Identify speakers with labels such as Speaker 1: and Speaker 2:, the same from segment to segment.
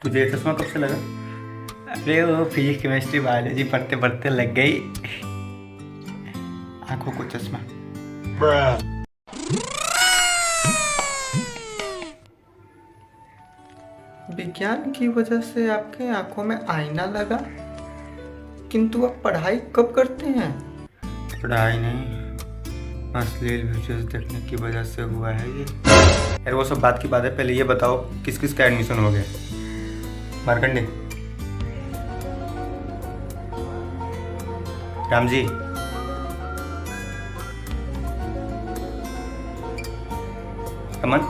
Speaker 1: तुझे ये चश्मा कब से लगा?
Speaker 2: अरे वो फिजिक्स केमिस्ट्री बायोलॉजी पढ़ते पढ़ते लग गई आंखों को चश्मा। विज्ञान की वजह से आपके आंखों में आईना लगा, किंतु आप पढ़ाई कब करते हैं?
Speaker 1: पढ़ाई नहीं, अश्लील वीडियोस देखने की वजह से हुआ है ये। यार वो सब बात की बात है, पहले ये बताओ किस किस का एडमिशन हो गया? मार्कंडे, राम जी, अमन,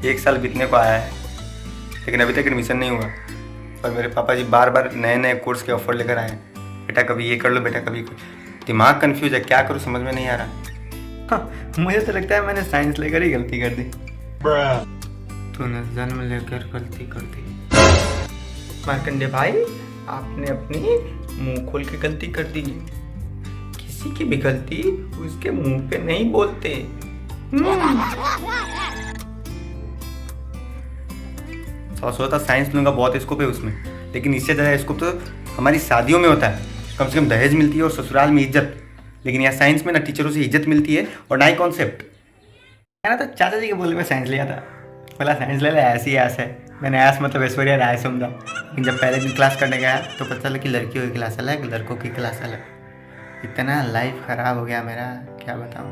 Speaker 1: एक साल बीतने को आया है लेकिन अभी तक एडमिशन नहीं हुआ। और मेरे पापा जी बार बार नए नए कोर्स के ऑफर लेकर आए हैं, बेटा कभी ये कर लो, बेटा कभी दिमाग कंफ्यूज है, क्या करूँ समझ में नहीं आ रहा।
Speaker 2: हाँ, मुझे तो लगता है मैंने साइंस लेकर ही गलती कर दी।
Speaker 1: तूने जन्म लेकर गलती कर दी।
Speaker 2: मार्कंडे भाई, आपने अपनी मुंह खोल के गलती कर दी। किसी की भी गलती उसके मुंह पे नहीं बोलते।
Speaker 1: सोचता साइंस लूंगा, बहुत स्कोप है उसमें, लेकिन इससे ज़्यादा स्कोप तो हमारी शादियों में होता है। कम से कम दहेज मिलती है और ससुराल में इज्जत, लेकिन यहाँ साइंस में ना टीचरों से इज्जत मिलती है और ना ही कॉन्सेप्ट।
Speaker 2: मैंने तो चाचा जी के बोलने में साइंस लिया था, बोला साइंस ले ले, ऐसी ऐस है। मैंने ऐस मतलब ऐश्वर्या राय समझा, लेकिन जब पहले दिन क्लास करने गया तो पता चला कि लड़कियों की क्लास अलग, लड़कों की क्लास अलग। इतना लाइफ खराब हो गया मेरा, क्या बताऊँ।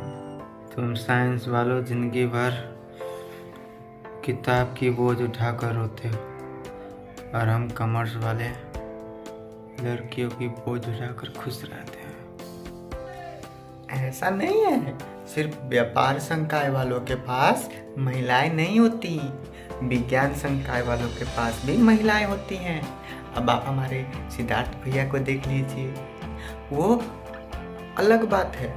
Speaker 1: तुम साइंस वालों जिंदगी भर किताब की बोझ उठाकर रोते हो और हम कॉमर्स वाले लड़कियों की बोझ उठाकर खुश रहते हैं।
Speaker 2: ऐसा नहीं है, सिर्फ व्यापार संकाय वालों के पास महिलाएं नहीं होती, विज्ञान संकाय वालों के पास भी महिलाएं होती हैं। अब आप हमारे सिद्धार्थ भैया को देख लीजिए, वो अलग बात है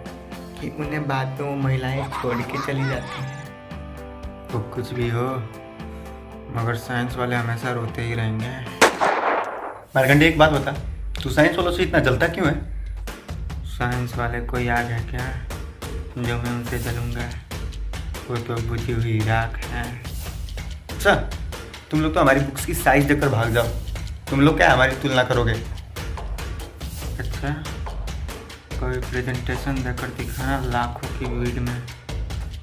Speaker 2: कि उन्हें बाद में वो महिलाएं छोड़ के चली जाती हैं।
Speaker 1: तो कुछ भी हो, मगर साइंस वाले हमेशा रोते ही रहेंगे।
Speaker 2: मार्कंडे, एक बात बता, तू साइंस वालों से इतना जलता क्यों है?
Speaker 1: साइंस वाले को याद है क्या, जो मैं उनसे जलूंगा वो तो बुझी हुई राख है।
Speaker 2: अच्छा, तुम लोग तो हमारी बुक्स की साइज देखकर भाग जाओ, तुम लोग क्या हमारी तुलना करोगे?
Speaker 1: अच्छा, कोई प्रेजेंटेशन देकर दिखाना लाखों की भीड़ में,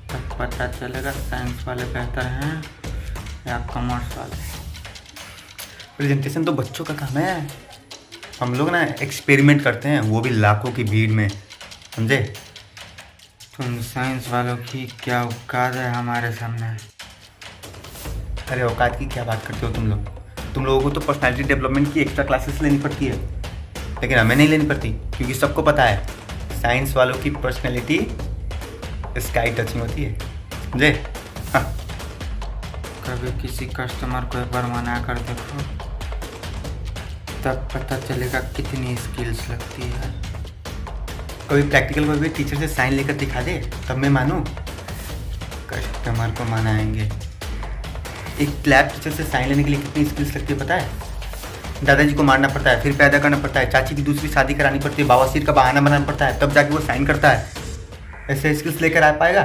Speaker 1: तब पता चलेगा साइंस वाले बेहतर हैं या कॉमर्स वाले।
Speaker 2: प्रेजेंटेशन तो बच्चों का काम है, हम लोग ना एक्सपेरिमेंट करते हैं, वो भी लाखों की भीड़ में, समझे?
Speaker 1: तुम साइंस वालों की क्या औकात है हमारे सामने?
Speaker 2: अरे औकात की क्या बात करते हो तुम लोग? तुम लोगों को तो पर्सनालिटी डेवलपमेंट की एक्स्ट्रा क्लासेस लेनी पड़ती है, लेकिन हमें नहीं लेनी पड़ती, क्योंकि सबको पता है साइंस वालों की पर्सनैलिटी स्काई टचिंग होती है, समझे? हाँ।
Speaker 1: कभी किसी कस्टमर को एक बार मना कर देखो, तब पता चलेगा कितनी स्किल्स लगती है।
Speaker 2: कभी प्रैक्टिकल में भी टीचर से साइन लेकर दिखा दे, तब मैं मानूँ।
Speaker 1: कस्टमर को मनाएंगे।
Speaker 2: एक लैब टीचर से साइन लेने के लिए कितनी स्किल्स लगती है पता है? दादाजी को मारना पड़ता है, फिर पैदा करना पड़ता है, चाची की दूसरी शादी करानी पड़ती है, बवासीर का बहाना बनाना पड़ता है, तब जाके वो साइन करता है। ऐसे स्किल्स लेकर आ पाएगा?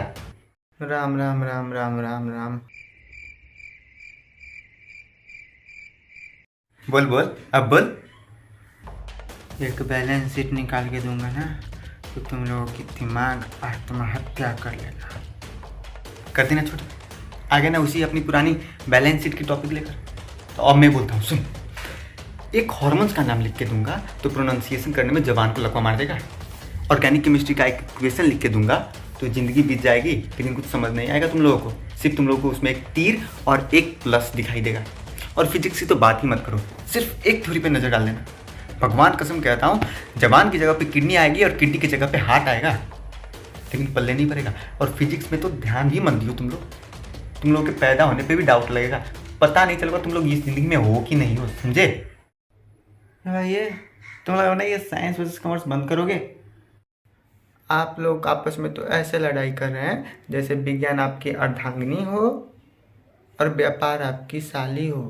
Speaker 1: राम राम राम राम राम राम।
Speaker 2: बोल बोल, अब बोल।
Speaker 1: एक बैलेंस शीट निकाल के दूंगा ना, तो तुम लोगों की दिमाग आत्महत्या कर लेगा।
Speaker 2: कर देना छोटा, आगे ना उसी अपनी पुरानी बैलेंस शीट की टॉपिक लेकर। तो अब मैं बोलता हूँ, सुन। एक हार्मोन्स का नाम लिख के दूंगा तो प्रोनाउंसिएशन करने में जबान को लकवा मार देगा। ऑर्गेनिक केमिस्ट्री का एक इक्वेशन लिख के दूंगा तो ज़िंदगी बीत जाएगी, लेकिन कुछ समझ नहीं आएगा तुम लोगों को। सिर्फ तुम लोगों को उसमें एक तीर और एक प्लस दिखाई देगा। और फिजिक्स की तो बात ही मत करो, सिर्फ एक थ्योरी पे नज़र डाल देना। भगवान कसम कहता हूँ, जबान की जगह पे किडनी आएगी और किडनी की जगह पे हार्ट आएगा, लेकिन पल्ले नहीं पड़ेगा। और फिजिक्स में तो ध्यान ही मत दियो तुम लोग। तुम लोग के पैदा होने पे भी डाउट लगेगा, पता नहीं चलेगा तुम लोग इस जिंदगी में हो कि नहीं हो, समझे? ये तुम लोग ना ये साइंस वर्सेस कॉमर्स बंद करोगे? आप लोग आपस में तो ऐसे लड़ाई कर रहे हैं जैसे विज्ञान आपकी अर्धांगिनी हो और व्यापार आपकी साली हो।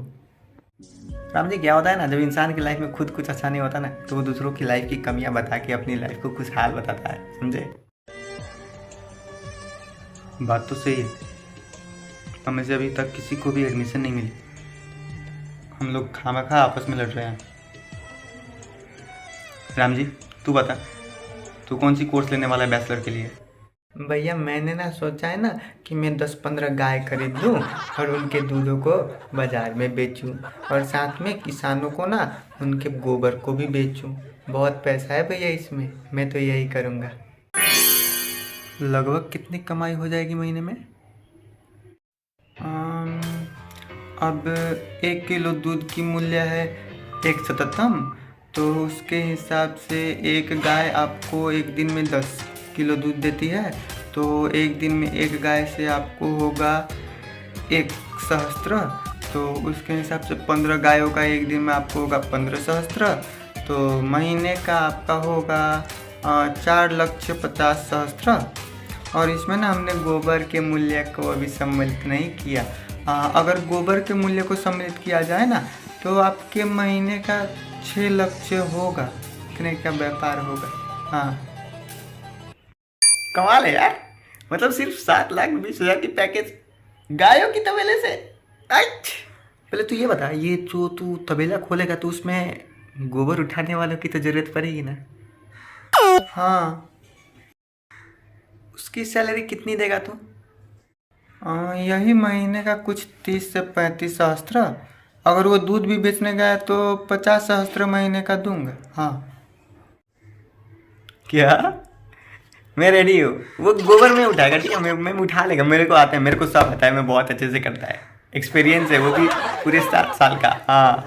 Speaker 2: राम जी, क्या होता है ना, जब इंसान की लाइफ में खुद कुछ अच्छा नहीं होता ना, तो वो दूसरों की लाइफ की कमियां बता के अपनी लाइफ को खुशहाल बताता है, समझे?
Speaker 1: बात तो सही है,
Speaker 2: हमें से अभी तक किसी को भी एडमिशन नहीं मिली। हम लोग खामखा आपस में लड़ रहे हैं। राम जी, तू बता, तू कौन सी कोर्स लेने वाला है बैचलर के लिए?
Speaker 3: भैया मैंने ना सोचा है ना कि मैं 10-15 गाय खरीद लूँ और उनके दूधों को बाज़ार में बेचूँ और साथ में किसानों को ना उनके गोबर को भी बेचूँ। बहुत पैसा है भैया इसमें, मैं तो यही करूँगा।
Speaker 2: लगभग कितनी कमाई हो जाएगी महीने में? अब 1 किलो दूध की मूल्य है 1.77, तो उसके हिसाब से एक गाय आपको एक दिन में 10 किलो दूध देती है, तो एक दिन में एक गाय से आपको होगा 1 सहस्त्र, तो उसके हिसाब से 15 गायों का एक दिन में आपको होगा 15 सहस्त्र, तो महीने का आपका होगा 4,50,000 और इसमें ना हमने गोबर के मूल्य को अभी सम्मिलित नहीं किया। अगर गोबर के मूल्य को सम्मिलित किया जाए ना तो आपके महीने का 6 लक्ष्य होगा, इतने का व्यापार होगा। हाँ,
Speaker 3: कमाल है यार, मतलब सिर्फ 7,20,000 की पैकेज गायों की तबेले से।
Speaker 2: पहले तू ये बता, ये जो तू तबेला खोलेगा तो उसमें गोबर उठाने वालों की तो ज़रूरत पड़ेगी ना?
Speaker 3: हाँ,
Speaker 2: उसकी सैलरी कितनी देगा तू?
Speaker 3: यही महीने का कुछ 30 से 35 सहस्त्र। अगर वो दूध भी बेचने गया तो 50 सहस्त्र महीने का दूंगा। हाँ,
Speaker 2: क्या? मैं रेडी हूँ। वो गोबर में उठाएगा, ठीक है, मैं उठा लेगा, मेरे को आता है, मेरे को सब आता है, मैं बहुत अच्छे से करता है, एक्सपीरियंस है, वो भी पूरे 7 साल का। हाँ,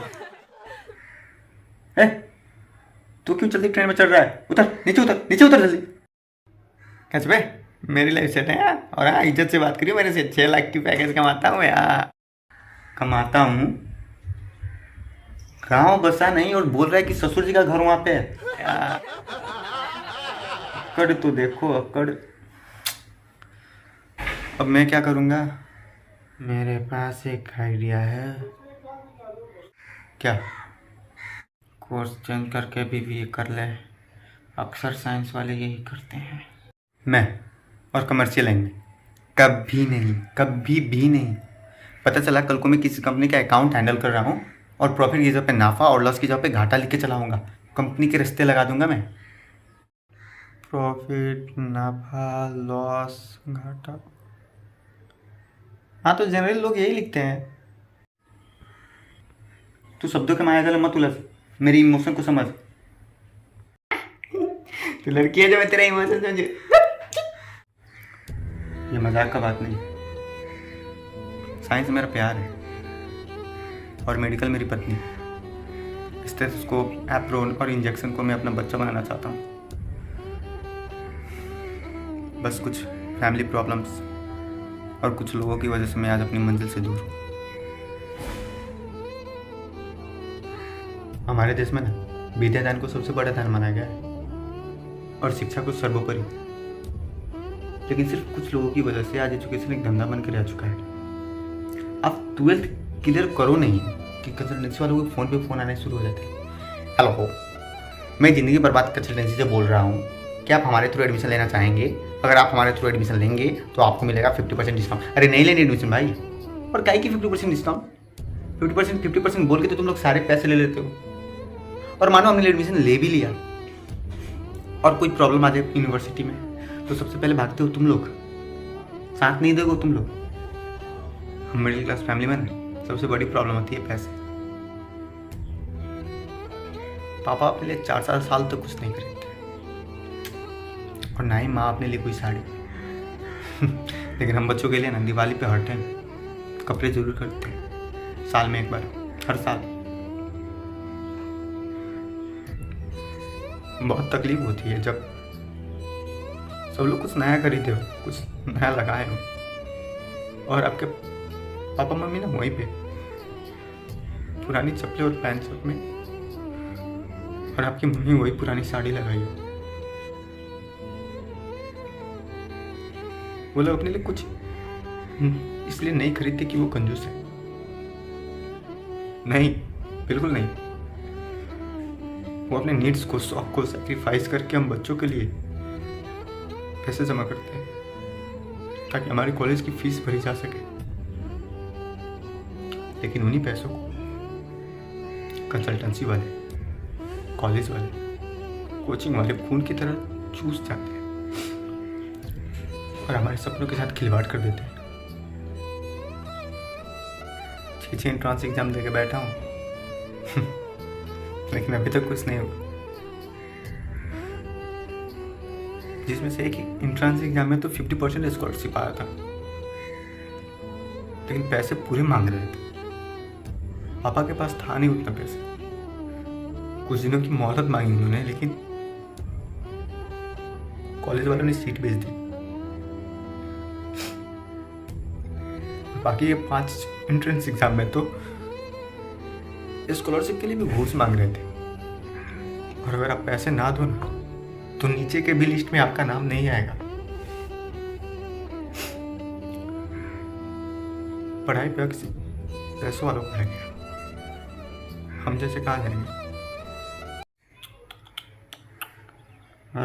Speaker 2: तू क्यों जल्दी ट्रेन में चढ़ रहा है? उतर, नीचे उतर, नीचे उतर जल्दी। कैसे भाई, मेरी लाइफ सेट है यार। और हाँ, इज्जत से बात करिए, मेरे से 6 लाख की पैकेज कमाता हूँ यार। कमाता हूँ? गाँव बसा नहीं और बोल रहा है कि ससुर जी का घर वहाँ पे है यार। अकड़ तो देखो, अकड़। अब मैं क्या करूँगा?
Speaker 1: मेरे पास एक आइडिया है।
Speaker 2: क्या?
Speaker 1: कोर्स चेंज करके बीबीए कर ले, अक्सर साइंस वाले यही करते हैं।
Speaker 2: मैं और कमर्शियल लाइन में कभी नहीं, कभी भी नहीं। पता चला कल को मैं किसी कंपनी का अकाउंट हैंडल कर रहा हूँ और प्रॉफिट की जगह पे नाफा और लॉस की जगह पे घाटा लिख के चलाऊँगा, कंपनी के रिश्ते लगा दूंगा मैं। प्रॉफिट, नाफा, लॉस, घाटा, हाँ तो जनरल लोग यही लिखते हैं। तू शब्दों के मायाजाल मत उलझ, मेरी इमोशन को समझ। तू लड़की है जो मैं तेरा इमोशन समझे। ये मजाक का बात नहीं। साइंस मेरा प्यार है और मेडिकल मेरी पत्नी। स्टेथोस्कोप, एप्रोन और इंजेक्शन को मैं अपना बच्चा बनाना चाहता हूँ। बस कुछ फैमिली प्रॉब्लम्स और कुछ लोगों की वजह से मैं आज अपनी मंजिल से दूर हूँ। हमारे देश में ना विद्यादान को सबसे बड़ा दान माना गया है और शिक्षा को सर्वोपरि, लेकिन सिर्फ कुछ लोगों की वजह से आज एजुकेशन एक धंधा बनकर रह चुका है। आप 12th क्लियर करो नहीं कि कंसल्टेंसी वालों को फ़ोन पे फ़ोन आने शुरू हो जाते हैं। हेलो, मैं ज़िंदगी बर्बाद कंसल्टेंसी से बोल रहा हूँ, क्या आप हमारे थ्रू एडमिशन लेना चाहेंगे? अगर आप हमारे थ्रू एडमिशन लेंगे तो आपको मिलेगा 50% डिस्काउंट। अरे नहीं लेनी एडमिशन भाई, और काहे की 50% डिस्काउंट? 50% बोल के तो तुम लोग सारे पैसे ले लेते हो। और मानो हमने एडमिशन ले भी लिया और कोई प्रॉब्लम आ जाए यूनिवर्सिटी में तो सबसे पहले भागते हो तुम लोग, साथ नहीं दोगे तुम लोग। हम मिडिल क्लास फैमिली में ना सबसे बड़ी प्रॉब्लम होती है पैसे। पापा अपने लिए 4 साल तक कुछ नहीं खरीदते और ना ही माँ अपने लिए कोई साड़ी। लेकिन हम बच्चों के लिए ना दिवाली पे हर टाइम कपड़े जरूर खरीदते हैं, साल में एक बार, हर साल। बहुत तकलीफ होती है जब सब लोग कुछ नया खरीदे हो, कुछ नया लगाए हो और आपके पापा मम्मी ना वहीं पे पुरानी चप्पलें और पैंट शर्ट में, और आपकी मम्मी वही पुरानी साड़ी लगाई हो। वो लोग अपने लिए कुछ इसलिए नहीं खरीदते कि वो कंजूस है, नहीं, बिल्कुल नहीं। वो अपने नीड्स को, शौक को सैक्रिफाइस करके हम बच्चों के लिए पैसे जमा करते हैं ताकि हमारी कॉलेज की फीस भरी जा सके। लेकिन उन्हीं पैसों को कंसल्टेंसी वाले, कॉलेज वाले, कोचिंग वाले खून की तरह चूस जाते हैं और हमारे सपनों के साथ खिलवाड़ कर देते हैं। 6 एंट्रेंस एग्जाम देके बैठा हूँ लेकिन अभी तक कुछ नहीं हुआ, जिसमें से एक एंट्रेंस एग्जाम में तो 50% स्कॉलरशिप आया था, लेकिन पैसे पूरे मांग रहे थे। पापा के पास था नहीं उतना पैसे। कुछ दिनों की मोहलत मांगी उन्होंने, लेकिन कॉलेज वालों ने सीट बेच दी। बाकी ये 5 एंट्रेंस एग्जाम में तो स्कॉलरशिप के लिए भी घूस मांग रहे थे, और अगर आप पैसे ना दो ना तो नीचे के भी लिस्ट में आपका नाम नहीं आएगा। पढ़ाई पे पैसों वालों को रहेंगे, हम जैसे कहाँ जाएंगे।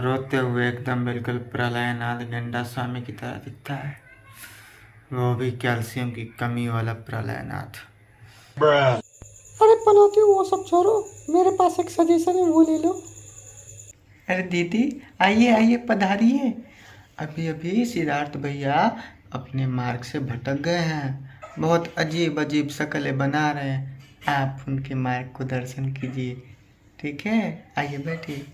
Speaker 1: रोते हुए एकदम बिल्कुल प्रलयनाथ गेंडा स्वामी की तरह दिखता है, वो भी कैल्शियम की कमी वाला प्रलयनाथ।
Speaker 4: अरे पनौती वो सब छोड़ो, मेरे पास एक सजेशन है, वो ले लो।
Speaker 3: अरे दीदी आइए आइए पधारिए। अभी अभी सिद्धार्थ भैया अपने मार्ग से भटक गए हैं, बहुत अजीब अजीब शक्लें बना रहे हैं। आप उनके मार्ग को दर्शन कीजिए, ठीक है? आइए बैठिए।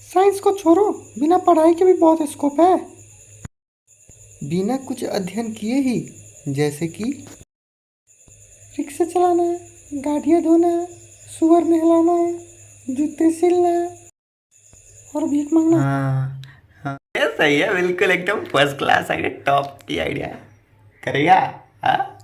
Speaker 4: साइंस को छोड़ो, बिना पढ़ाई के भी बहुत स्कोप है।
Speaker 3: बिना कुछ अध्ययन किए ही, जैसे कि
Speaker 4: रिक्शा चलाना, गाड़ियाँ धोना, सुअर नहलाना, जूते सिलना और भीख मांगना।
Speaker 2: हाँ ये सही है, बिल्कुल एकदम फर्स्ट क्लास आइडिया, टॉप की आइडिया। करेगा हाँ।